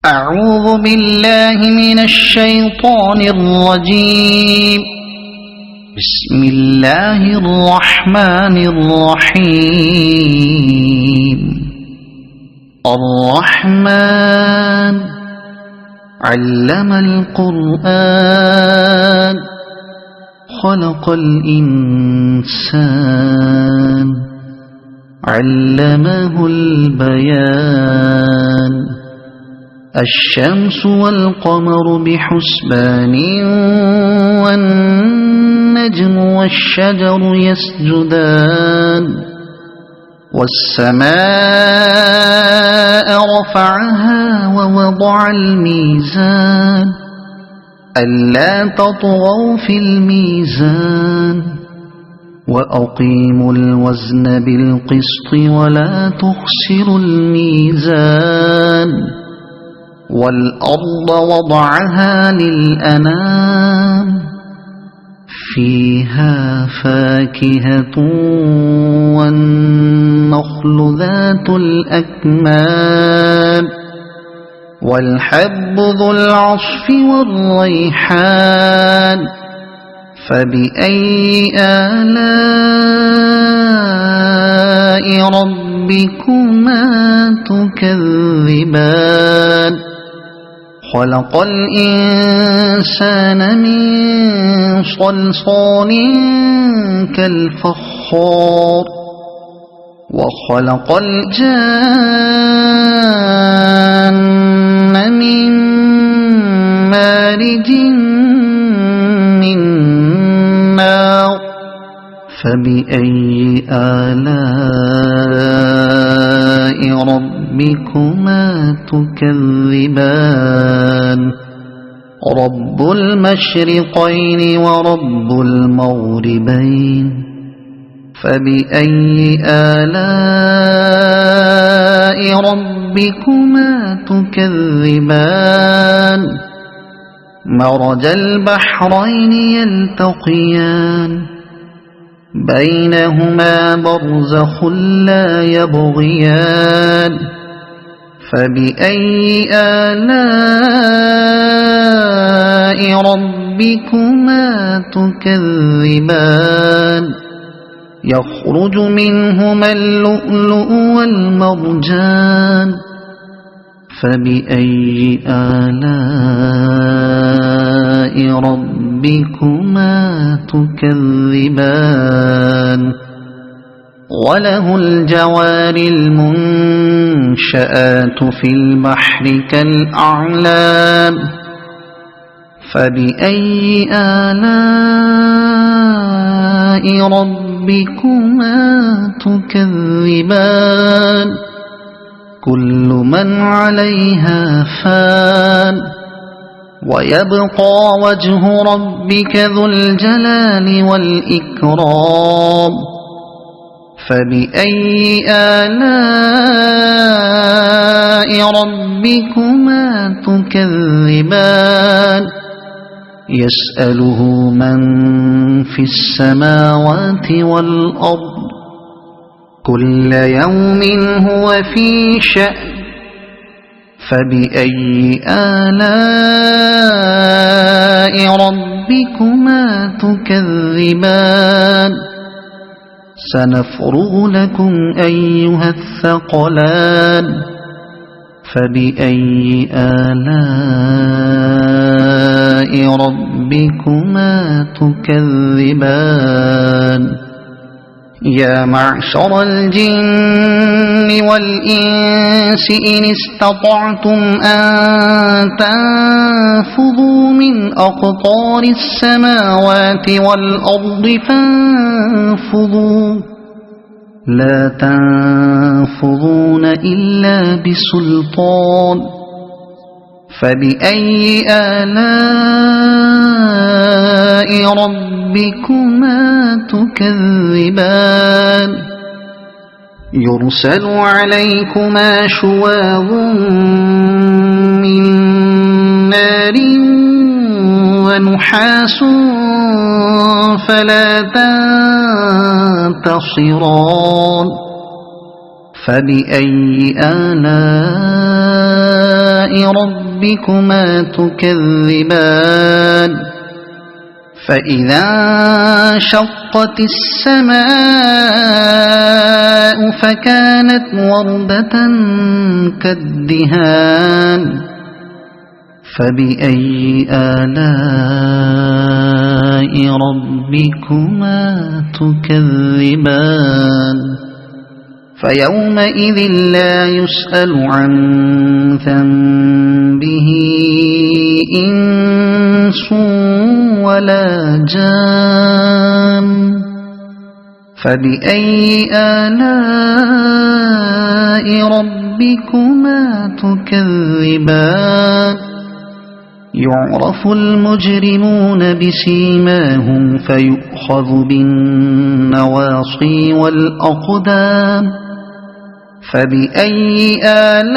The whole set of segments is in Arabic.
أعوذ بالله من الشيطان الرجيم. بسم الله الرحمن الرحيم. الرحمن علم القرآن خلق الإنسان علمه البيان. الشمس والقمر بحسبان والنجم والشجر يسجدان. والسماء رفعها ووضع الميزان ألا تطغوا في الميزان وأقيموا الوزن بالقسط ولا تخسروا الميزان. والأرض وضعها للأنام فيها فاكهة والنخل ذات الأكمام والحب ذو العصف والريحان. فبأي آلاء ربكما تكذبان. خلق الإنسان من صلصال كالفخار وخلق الجان من مارج من نار. فبأي آلاء ربكما تكذبان. رب المشرقين ورب المغربين. فبأي آلاء ربكما تكذبان. مرج البحرين يلتقيان بينهما برزخ لا يبغيان. فبأي آلاء ربكما تكذبان. يخرج منهما اللؤلؤ والمرجان. فبأي آلاء ربكما تكذبان. وله الجوار المنشآت في البحر كالأعلام. فبأي آلاء ربكما تكذبان. كل من عليها فان ويبقى وجه ربك ذو الجلال والإكرام. فبأي آلاء ربكما تكذبان. يسأله من في السماوات والأرض كل يوم هو في شأن. فبأي آلاء ربكما تكذبان. سنفرغ لكم أيها الثقلان. فبأي آلاء ربكما تكذبان. يا معشر الجن والإنس إن استطعتم أن تنفذوا من أقطار السماوات والأرض فانفذوا لا تنفذون إلا بسلطان. فبأي آلاء ربكما تكذبان. يرسل عليكما شواظ من نار ونحاس فلا تنتصران. فبأي آلاء ربكما تكذبان فإذا انشقت السماء فكانت وردة كالدهان فبأي آلاء ربكما تكذبان فيومئذ لا يسأل عن ذنبه إنس ولا جان فبأي آلاء ربكما تكذبان يعرف المجرمون بسيماهم فيؤخذ بالنواصي والأقدام فبأي آلاء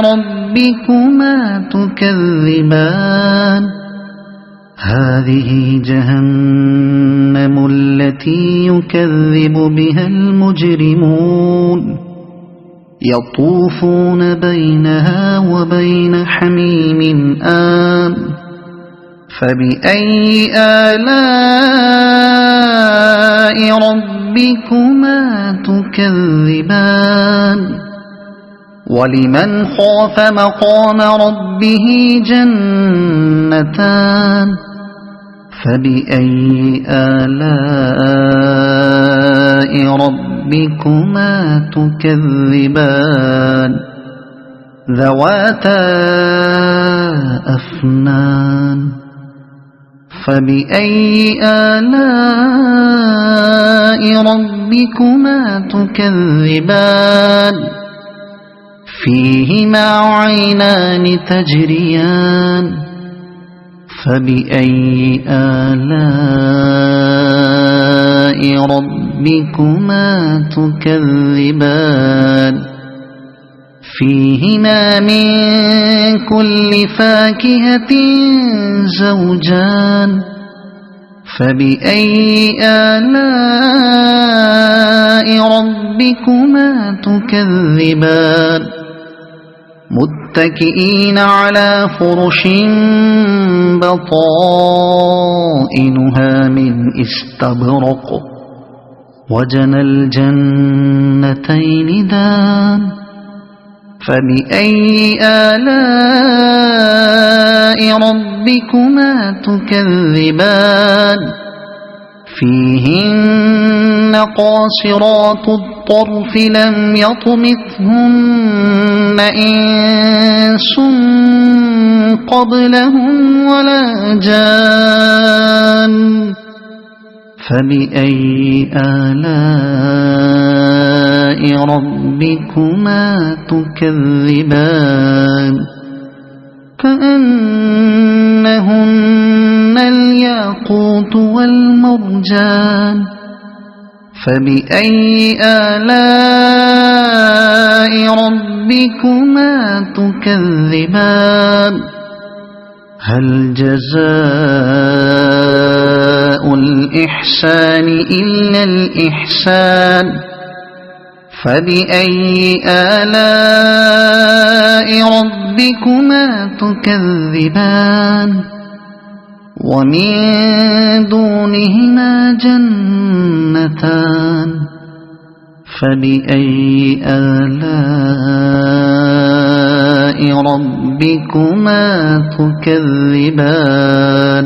ربكما تكذبان هذه جهنم التي يكذب بها المجرمون يطوفون بينها وبين حميم آن فبأي آلاء ربكما تكذبان ولمن خاف مقام ربه جنتان فبأي آلاء ربكما تكذبان ذواتا أفنان فبأي آلاء ربكما تكذبان فيهما عينان تجريان فبأي آلاء ربكما تكذبان فيهما من كل فاكهة زوجان فبأي آلاء ربكما تكذبان متكئين على فرش بطائنها من استبرق وجنى الجنتين دان فبأي آلاء ربكما تكذبان فيهن قاصرات الطرف لم يطمثهن إنس قبلهم ولا جان فبأي آلاء ربكما تكذبان كأنهن الياقوت والمرجان فبأي آلاء ربكما تكذبان هل جزاء الإحسان إلا الإحسان فبأي آلاء ربكما تكذبان ومن دونهما جنتان فبأي آلاء ربكما تكذبان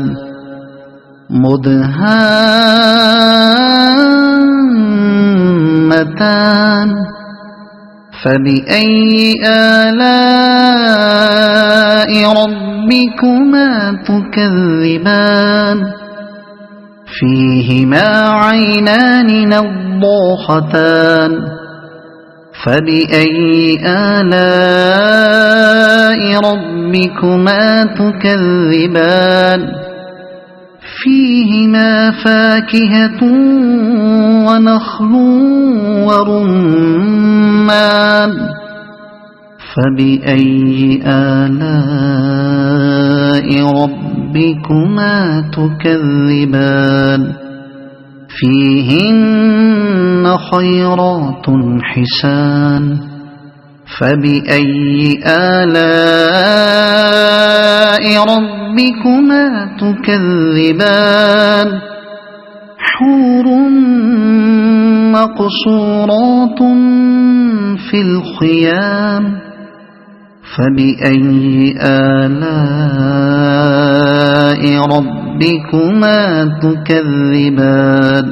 مدهامتان فبأي آلاء ربكما تكذبان فيهما عينان نضاختان فبأي آلاء ربكما تكذبان فيهما فاكهة ونخل ورمان فبأي آلاء ربكما تكذبان فيهن خيرات حسان فبأي آلاء ربكما تكذبان حور مقصورات في الخيام فبأي آلاء ربكما تكذبان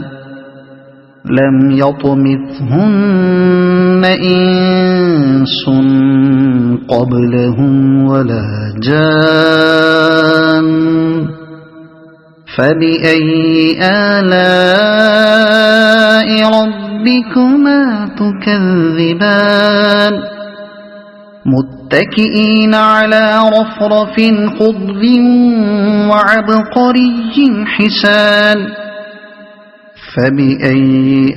لم يطمثهن إنس قبلهم ولا جان فبأي آلاء ربكما تكذبان متكئين على رفرف خضر وعبقري حسان فبأي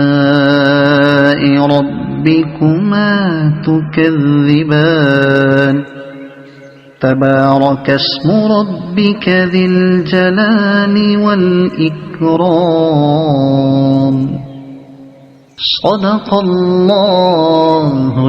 آلاء ربكما تكذبان تبارك اسم ربك ذي الجلال والإكرام صدق الله